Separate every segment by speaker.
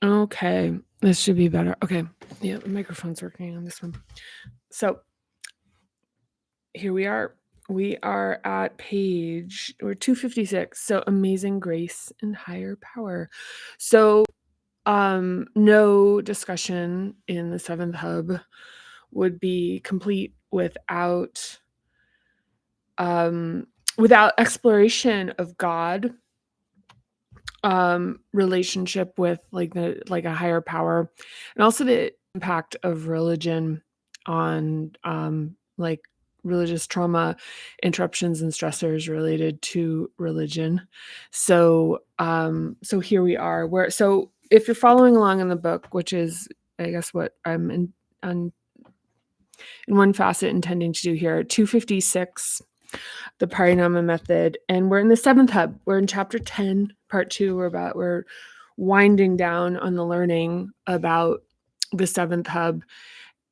Speaker 1: Okay, this should be better. Okay, yeah, the microphone's working on this one. So here we are. We are at we're 256. So amazing grace and higher power. So no discussion in the seventh hub would be complete without exploration of God, relationship with like a higher power, and also the impact of religion on like religious trauma, interruptions and stressors related to religion. So here we are, where so if you're following along in the book, which is I guess what I'm in one facet intending to do here, 256, the Parinama method, and we're in the seventh hub. We're in chapter 10, part 2. We're winding down on the learning about the seventh hub,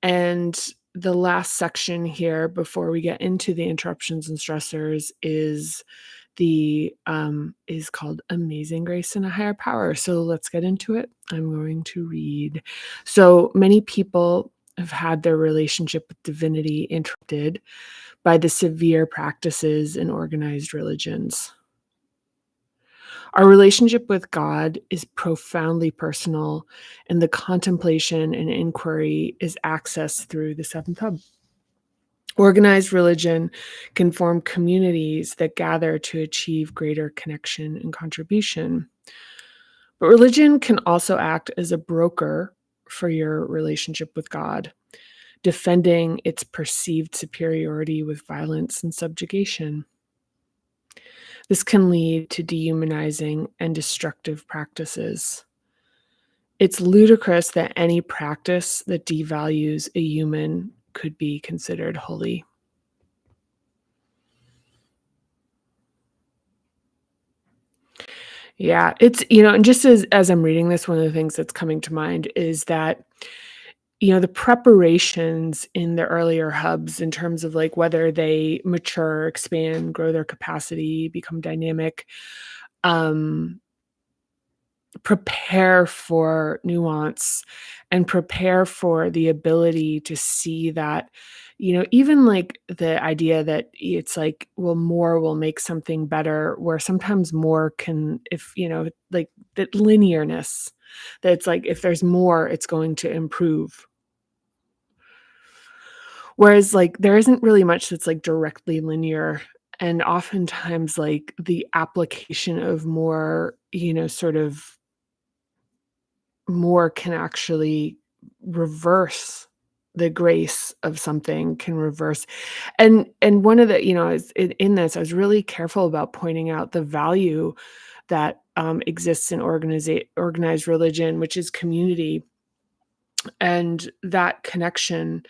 Speaker 1: and the last section here before we get into the interruptions and stressors is called Amazing Grace and a Higher Power. So let's get into it. I'm going to read. So many people have had their relationship with divinity interrupted by the severe practices in organized religions. Our relationship with God is profoundly personal, and the contemplation and inquiry is accessed through the seventh hub. Organized religion can form communities that gather to achieve greater connection and contribution. But religion can also act as a broker for your relationship with God, defending its perceived superiority with violence and subjugation. This can lead to dehumanizing and destructive practices. It's ludicrous that any practice that devalues a human could be considered holy. Yeah, it's, and just as I'm reading this, one of the things that's coming to mind is that, the preparations in the earlier hubs in terms of like whether they mature, expand, grow their capacity, become dynamic, um, prepare for nuance and prepare for the ability to see that, even like the idea that it's like, well, more will make something better, where sometimes more can, if, like that linearness, that it's like, if there's more, it's going to improve. Whereas like there isn't really much that's like directly linear. And oftentimes like the application of more, sort of more can actually reverse the grace of something, can reverse. And one of the, is in this, I was really careful about pointing out the value that exists in organized religion, which is community and that connection.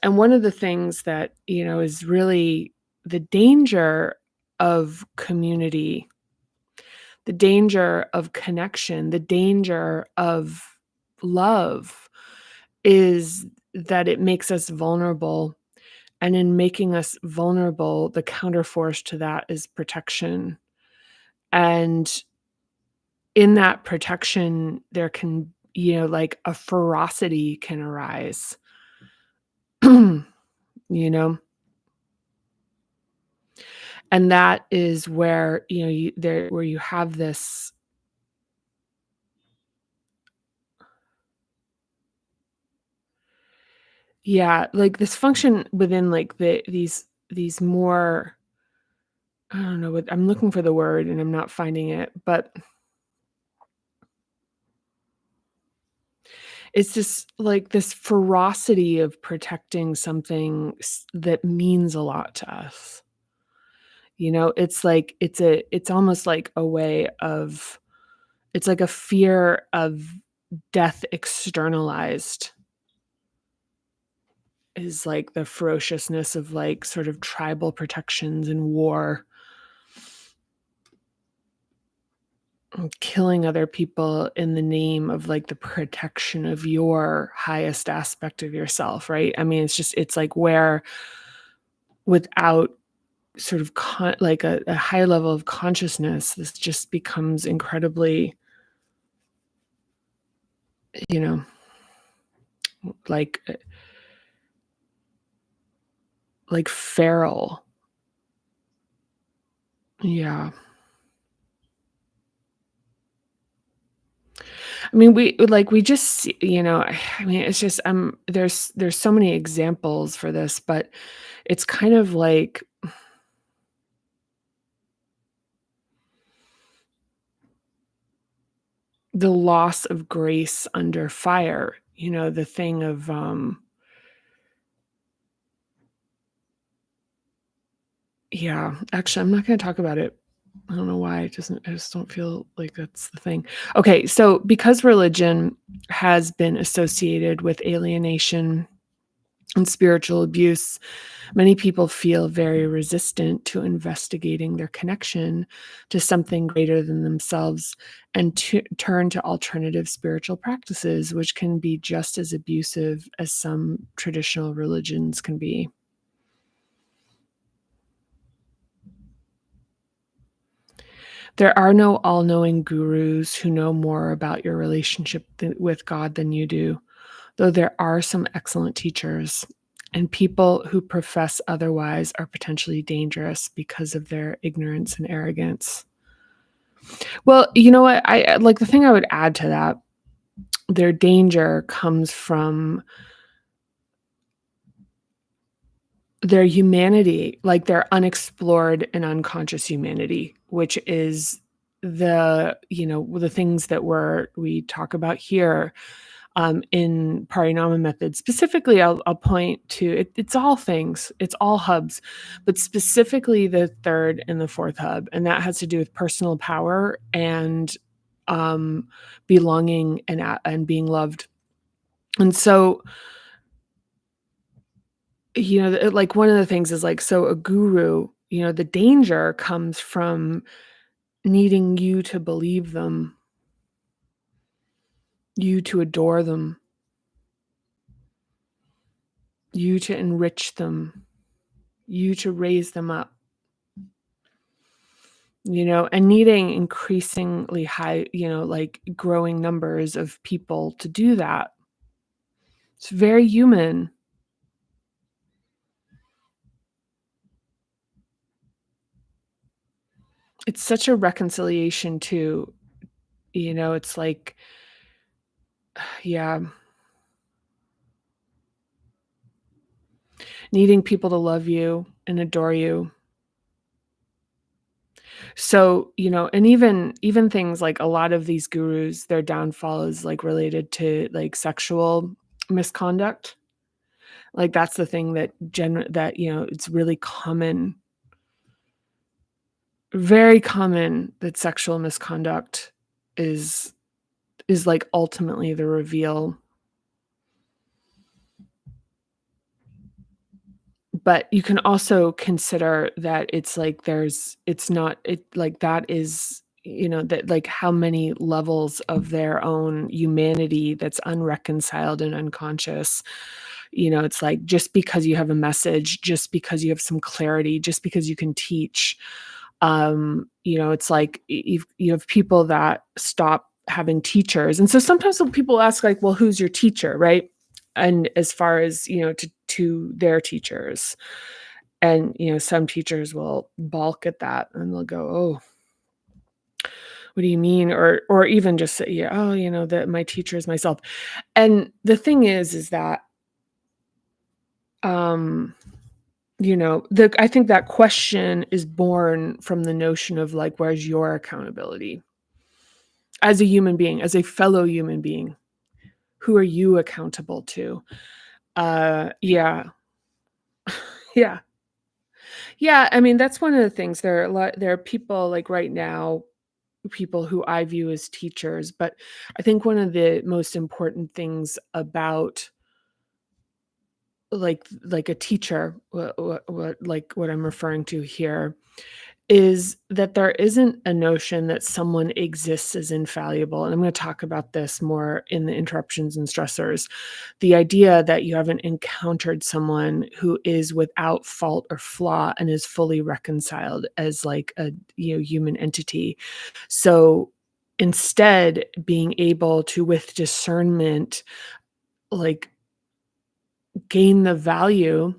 Speaker 1: And one of the things that, is really the danger of community, the danger of connection, the danger of love is that it makes us vulnerable. And in making us vulnerable, the counterforce to that is protection. And in that protection, there can, like a ferocity can arise, you know? And that is where, where you have this. Yeah, like this function within like these more, I don't know what I'm looking for the word and I'm not finding it, but it's just like this ferocity of protecting something that means a lot to us. It's like it's almost like a way of, it's like a fear of death externalized, is like the ferociousness of like sort of tribal protections and war, killing other people in the name of like the protection of your highest aspect of yourself, right? I mean, it's like where without sort of like a high level of consciousness, this just becomes incredibly you know, like like feral. Yeah. I mean, we just I mean, it's just, there's so many examples for this, but it's kind of like the loss of grace under fire, the thing of, yeah, actually, I'm not gonna talk about it. I don't know why, I just don't feel like that's the thing. Okay, so because religion has been associated with alienation and spiritual abuse, many people feel very resistant to investigating their connection to something greater than themselves and to turn to alternative spiritual practices, which can be just as abusive as some traditional religions can be. There are no all knowing gurus who know more about your relationship with God than you do, though there are some excellent teachers. And people who profess otherwise are potentially dangerous because of their ignorance and arrogance. Well, you know what? I like the thing I would add to that, their danger comes from their humanity, like their unexplored and unconscious humanity, which is the things that we talk about here, in Parinama method. Specifically, I'll point to it, it's all things, it's all hubs, but specifically the third and the fourth hub, and that has to do with personal power and um, belonging and being loved. And so, like one of the things is like, so a guru, the danger comes from needing you to believe them, you to adore them, you to enrich them, you to raise them up, and needing increasingly high, like growing numbers of people to do that. It's very human. It's such a reconciliation too. It's like, yeah, needing people to love you and adore you. So, and even things like a lot of these gurus, their downfall is like related to like sexual misconduct. Like that's the thing that it's really common, very common that sexual misconduct is is like ultimately the reveal. But you can also consider that it's like it's not it like that is, that like how many levels of their own humanity that's unreconciled and unconscious. It's like just because you have a message, just because you have some clarity, just because you can teach, it's like you have people that stop having teachers. And so sometimes when people ask like, well, who's your teacher, right? And as far as, to their teachers. And, some teachers will balk at that and they'll go, "Oh, what do you mean?" Or even just say, "Yeah, oh, that my teacher is myself." And the thing is that, um, I think that question is born from the notion of like, where's your accountability as a human being, as a fellow human being? Who are you accountable to? Yeah, yeah. Yeah, I mean, that's one of the things. There are people like right now, people who I view as teachers, but I think one of the most important things about like a teacher, what I'm referring to here, is that there isn't a notion that someone exists as infallible, and I'm gonna talk about this more in the interruptions and stressors. The idea that you haven't encountered someone who is without fault or flaw and is fully reconciled as like a, human entity. So, instead being able to, with discernment, like, gain the value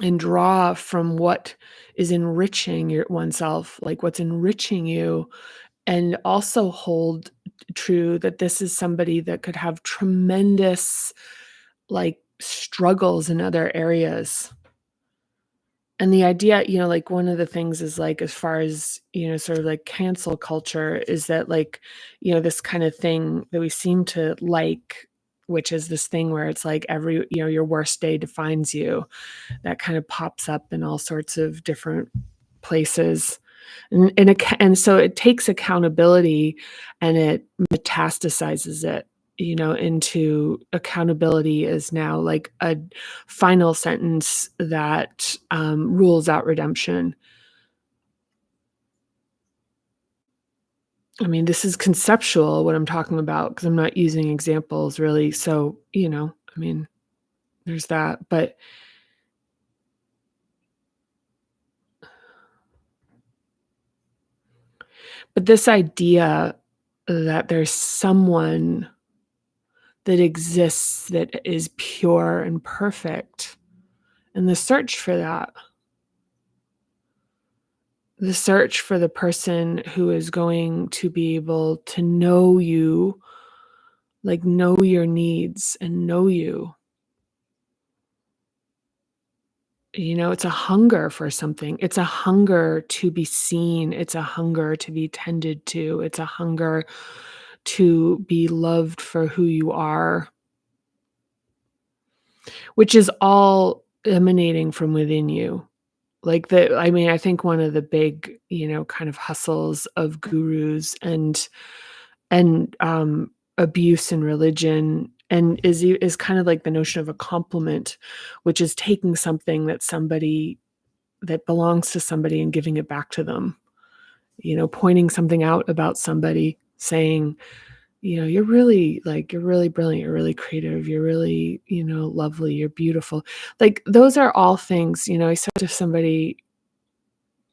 Speaker 1: and draw from what is enriching your oneself, like what's enriching you, and also hold true that this is somebody that could have tremendous, like, struggles in other areas. And the idea, like, one of the things is, like, as far as, sort of like cancel culture is that, like, this kind of thing that we seem to like, which is this thing where it's like your worst day defines you. That kind of pops up in all sorts of different places. And so it takes accountability and it metastasizes it, into accountability is now like a final sentence that rules out redemption. I mean, this is conceptual what I'm talking about because I'm not using examples really. So, I mean, there's that. But this idea that there's someone that exists that is pure and perfect, and the search for the person who is going to be able to know you, like, know your needs and know you. It's a hunger for something. It's a hunger to be seen. It's a hunger to be tended to. It's a hunger to be loved for who you are, which is all emanating from within you. Like, I mean, I think one of the big, kind of hustles of gurus and abuse in religion and is kind of like the notion of a compliment, which is taking something that belongs to somebody and giving it back to them. Pointing something out about somebody, saying, you're really brilliant, you're really creative, you're really, lovely, you're beautiful. Like, those are all things, I said to somebody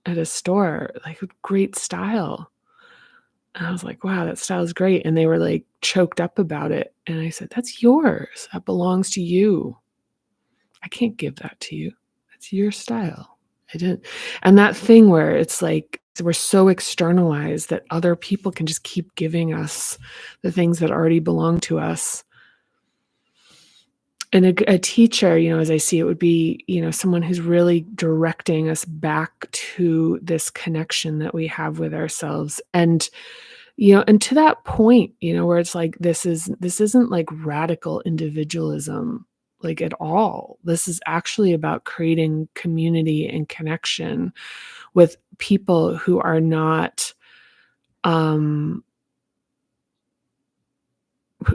Speaker 1: at a store, like, great style. And I was like, wow, that style is great. And they were like choked up about it. And I said, that's yours. That belongs to you. I can't give that to you. That's your style. I didn't. And that thing where it's like we're so externalized that other people can just keep giving us the things that already belong to us. And a teacher, as I see it, would be, someone who's really directing us back to this connection that we have with ourselves. And to that point, where it's like this isn't like radical individualism, like, at all. This is actually about creating community and connection with people who are not, um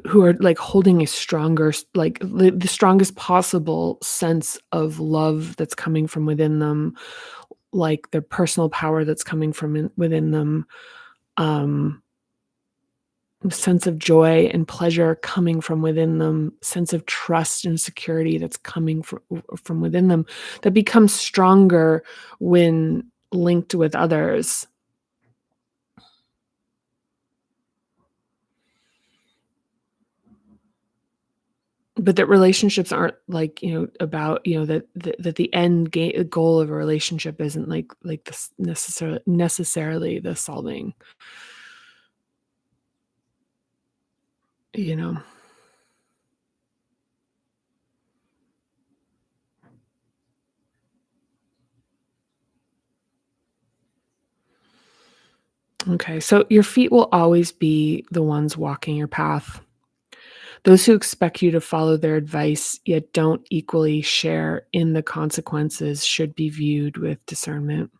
Speaker 1: who are, like, holding a stronger like, the strongest possible sense of love that's coming from within them, like, the personal power that's coming from within them, um sense of joy and pleasure coming from within them, sense of trust and security that's coming from within them, that becomes stronger when linked with others. But that relationships aren't like, about, that the goal of a relationship isn't like this necessarily the solving, you know. Okay, so your feet will always be the ones walking your path. Those who expect you to follow their advice yet don't equally share in the consequences should be viewed with discernment.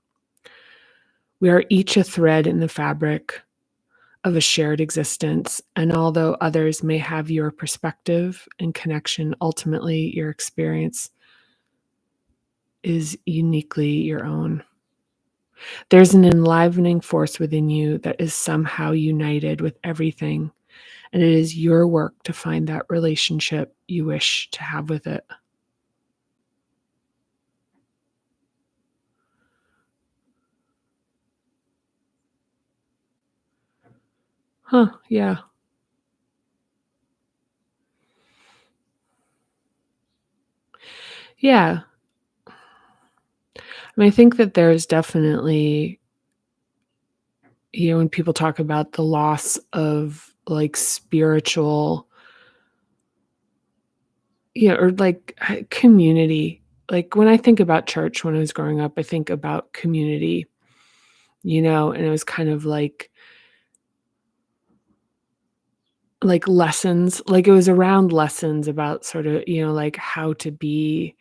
Speaker 1: We are each a thread in the fabric of a shared existence, and although others may have your perspective and connection, ultimately your experience is uniquely your own. There's an enlivening force within you that is somehow united with everything, and it is your work to find that relationship you wish to have with it. Huh, yeah. Yeah. I mean, I think that there's definitely, when people talk about the loss of, like, spiritual, or, like, community. Like, when I think about church when I was growing up, I think about community, and it was kind of like lessons, like, it was around lessons about sort of, like, how to be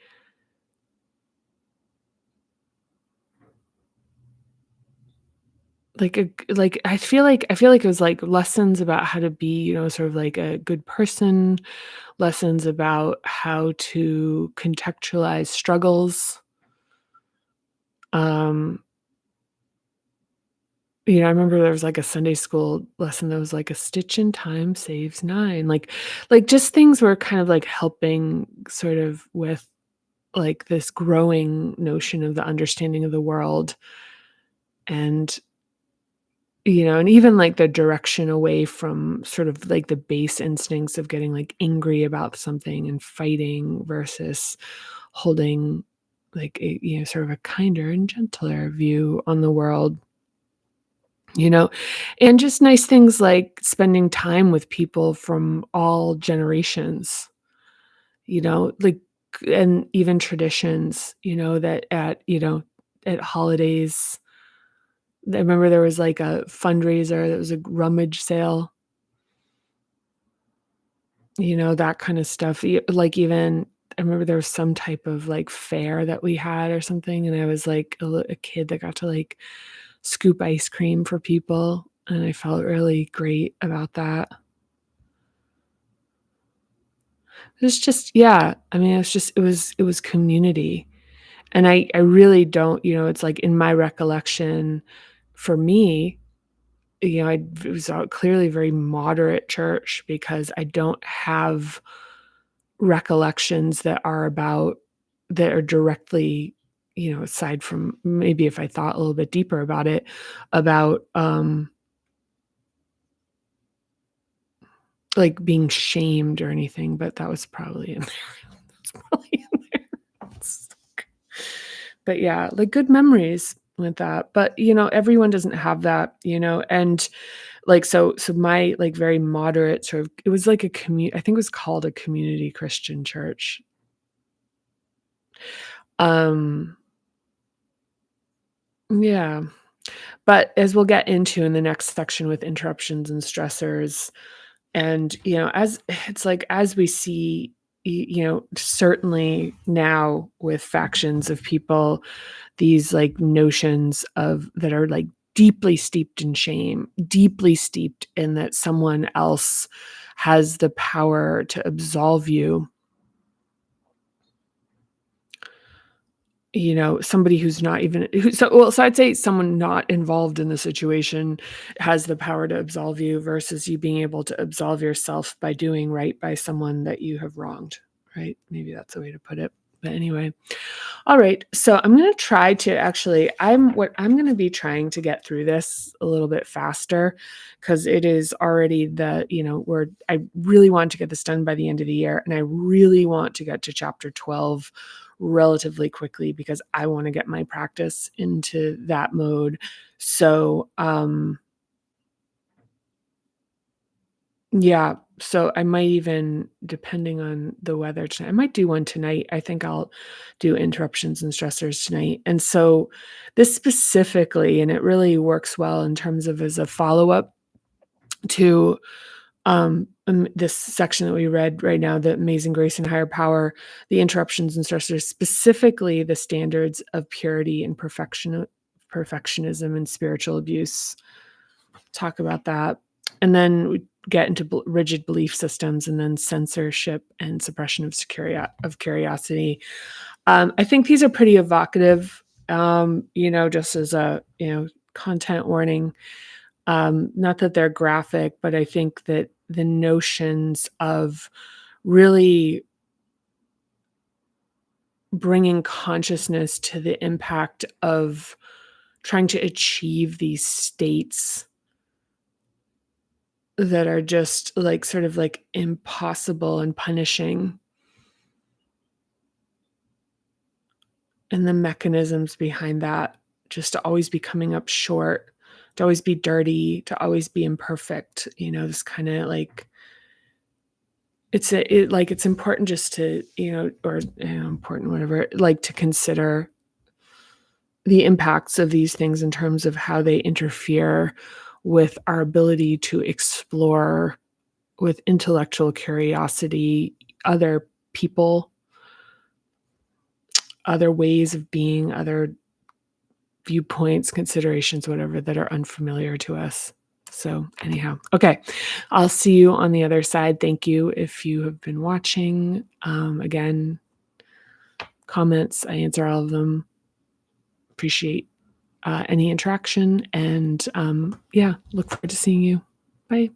Speaker 1: like, I feel like it was, like, lessons about how to be, sort of like a good person, lessons about how to contextualize struggles. Um, I remember there was, like, a Sunday school lesson that was like, "A stitch in time saves 9." Like, just things were kind of, like, helping sort of with, like, this growing notion of the understanding of the world, and, and even, like, the direction away from sort of, like, the base instincts of getting, like, angry about something and fighting versus holding, like, sort of a kinder and gentler view on the world. You know, and just nice things like spending time with people from all generations, like, and even traditions, that at holidays. I remember there was, like, a fundraiser, there was a rummage sale, that kind of stuff. Like, even I remember there was some type of, like, fair that we had or something, and I was, like, a kid that got to, like, scoop ice cream for people, and I felt really great about that. It was just, yeah, I mean, it was community, and I really don't, it's like in my recollection, for me, it was a clearly very moderate church because I don't have recollections that are directly, aside from maybe if I thought a little bit deeper about it, about, like, being shamed or anything, but that was probably in there. That's probably in there. But yeah, like, good memories with that, but, everyone doesn't have that, and, like, so my, like, very moderate sort of, it was like I think it was called a community Christian church. Um, yeah, but as we'll get into in the next section with interruptions and stressors, and, as it's like, as we see, certainly now with factions of people, these, like, notions of that are, like, deeply steeped in shame, deeply steeped in that someone else has the power to absolve you, somebody who's not even so I'd say someone not involved in the situation has the power to absolve you versus you being able to absolve yourself by doing right by someone that you have wronged, right? Maybe that's a way to put it. But anyway, all right. So I'm going to try to actually, I'm going to be trying to get through this a little bit faster because it is already I really want to get this done by the end of the year. And I really want to get to chapter 12 relatively quickly because I want to get my practice into that mode. So, yeah, so I might even, depending on the weather tonight, I might do one tonight. I think I'll do interruptions and stressors tonight. And so this specifically, and it really works well in terms of as a follow-up to this section that we read right now, the Amazing Grace and Higher Power, the interruptions and stressors, specifically the standards of purity and perfectionism and spiritual abuse. Talk about that. And then we get into rigid belief systems and then censorship and suppression of curiosity. I think these are pretty evocative, just as a, content warning. Not that they're graphic, but I think that the notions of really bringing consciousness to the impact of trying to achieve these states that are just like sort of like impossible and punishing. And the mechanisms behind that, just to always be coming up short, to always be dirty, to always be imperfect, this kind of like it's important just to, or important, whatever, like to consider the impacts of these things in terms of how they interfere with our ability to explore with intellectual curiosity other people, other ways of being, other viewpoints, considerations, whatever, that are unfamiliar to us. So anyhow, okay, I'll see you on the other side. Thank you if you have been watching. Again, comments, I answer all of them. Appreciate any interaction, and yeah, look forward to seeing you. Bye.